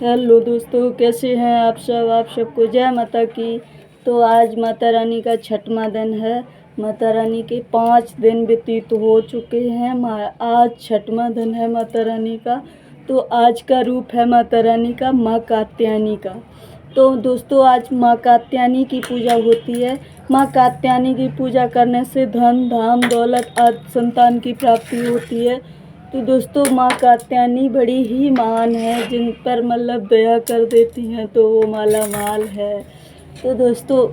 Hello दोस्तों, कैसे हैं आप सब। आप सबको जय माता की। तो आज माता रानी का छठवां दिन है। माता रानी के 5 दिन व्यतीत हो चुके हैं। आज छठवां दिन है माता रानी का। तो आज का रूप है माता रानी का माँ कात्यायनी का। तो दोस्तों, आज माँ कात्यायनी की पूजा होती है। माँ कात्यायनी की पूजा करने से धन धाम दौलत आदि संतान की प्राप्ति होती है। तो दोस्तों, माँ कात्यायनी बड़ी ही महान है। जिन पर मतलब दया कर देती हैं तो वो माला माल है। तो दोस्तों,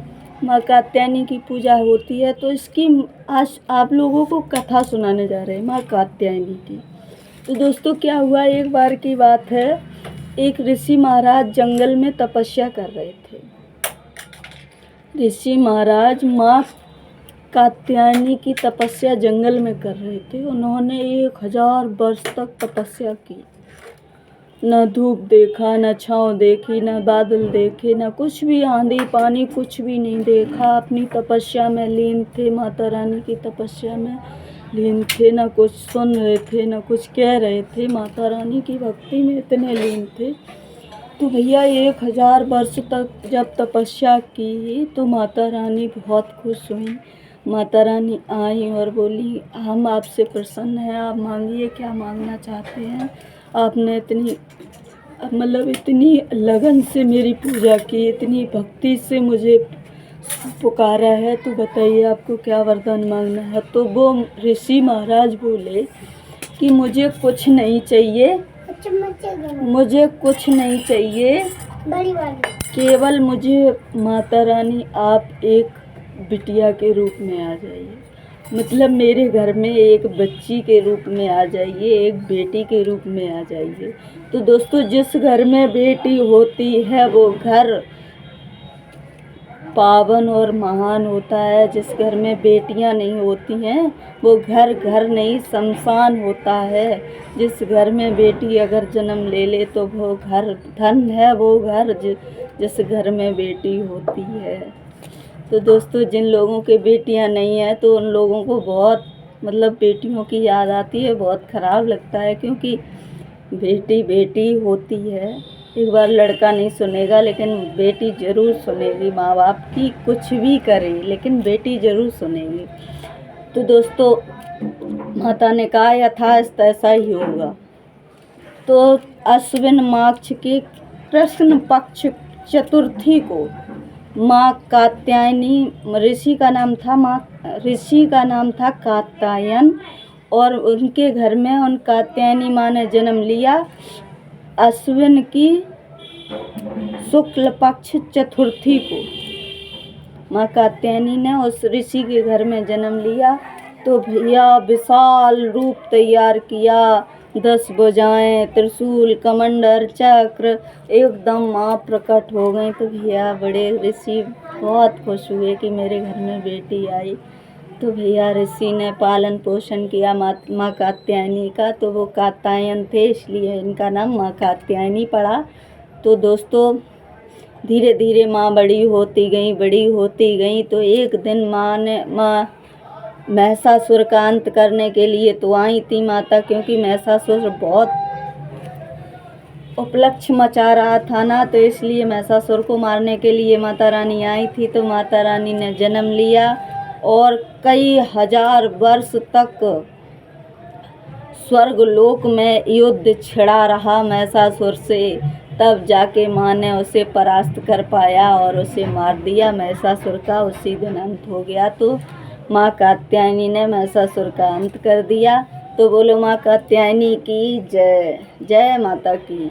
माँ कात्यायनी की पूजा होती है। तो इसकी आज आप लोगों को कथा सुनाने जा रहे हैं माँ कात्यायनी की। तो दोस्तों, क्या हुआ, एक बार की बात है। एक ऋषि महाराज जंगल में तपस्या कर रहे थे। ऋषि महाराज माँ कात्यायनी की तपस्या जंगल में कर रहे थे। उन्होंने 1000 वर्ष तक तपस्या की। न धूप देखा, न छाँव देखी, न बादल देखे, न कुछ भी, आंधी पानी कुछ भी नहीं देखा। अपनी तपस्या में लीन थे, माता रानी की तपस्या में लीन थे। न कुछ सुन रहे थे, न कुछ कह रहे थे। माता रानी की भक्ति में इतने लीन थे। तो भैया 1000 वर्ष तक जब तपस्या की तो माता रानी बहुत खुश हुई। माता रानी आई और बोली, हम आपसे प्रसन्न हैं, आप मांगिए, क्या मांगना चाहते हैं। आपने इतनी लगन से मेरी पूजा की, इतनी भक्ति से मुझे पुकारा है, तो बताइए आपको क्या वरदान मांगना है। तो वो ऋषि महाराज बोले कि मुझे कुछ नहीं चाहिए, मुझे कुछ नहीं चाहिए, केवल मुझे माता रानी आप एक बिटिया के रूप में आ जाइए। मतलब मेरे घर में एक बच्ची के रूप में आ जाइए, एक बेटी के रूप में आ जाइए। तो दोस्तों, जिस घर में बेटी होती है वो घर पावन और महान होता है। जिस घर में बेटियां नहीं होती हैं वो घर घर नहीं शमशान होता है। जिस घर में बेटी अगर जन्म ले ले तो वो घर धन है, वो घर जिस घर में बेटी होती है। तो दोस्तों, जिन लोगों के बेटियां नहीं हैं तो उन लोगों को बहुत बेटियों की याद आती है, बहुत ख़राब लगता है। क्योंकि बेटी बेटी होती है। एक बार लड़का नहीं सुनेगा लेकिन बेटी ज़रूर सुनेगी। माँ बाप की कुछ भी करे लेकिन बेटी ज़रूर सुनेगी। तो दोस्तों, माता ने कहा यथास्थ ऐसा ही होगा। तो अश्विन मास के कृष्ण पक्ष चतुर्थी को माँ कात्यायनी, ऋषि का नाम था कात्यायन, और उनके घर में उन कात्यायनी माँ ने जन्म लिया। अश्विन की शुक्ल पक्ष चतुर्थी को माँ कात्यायनी ने उस ऋषि के घर में जन्म लिया। तो भैया विशाल रूप तैयार किया, 10 भुजाएं, त्रिशूल, कमंडल, चक्र, एकदम माँ प्रकट हो गई। तो भैया बड़े ऋषि बहुत खुश हुए कि मेरे घर में बेटी आई। तो भैया ऋषि ने पालन पोषण किया माँ कात्यायनी का। तो वो कात्यायन थे, इसलिए इनका नाम माँ कात्यायनी पड़ा। तो दोस्तों, धीरे धीरे माँ बड़ी होती गई। तो एक दिन माँ महिषासुर का अंत करने के लिए तो आई थी माता, क्योंकि महिषासुर बहुत उपलक्ष्य मचा रहा था ना, तो इसलिए महिषासुर को मारने के लिए माता रानी आई थी। तो माता रानी ने जन्म लिया और कई 1000 वर्ष तक स्वर्ग लोक में युद्ध छिड़ा रहा महिषासुर से। तब जाके माँ ने उसे परास्त कर पाया और उसे मार दिया। महिषासुर का उसी दिन अंत हो गया। तो माँ कात्यायनी ने महिषासुर का अंत कर दिया। तो बोलो माँ कात्यायनी की जय। जय माता की।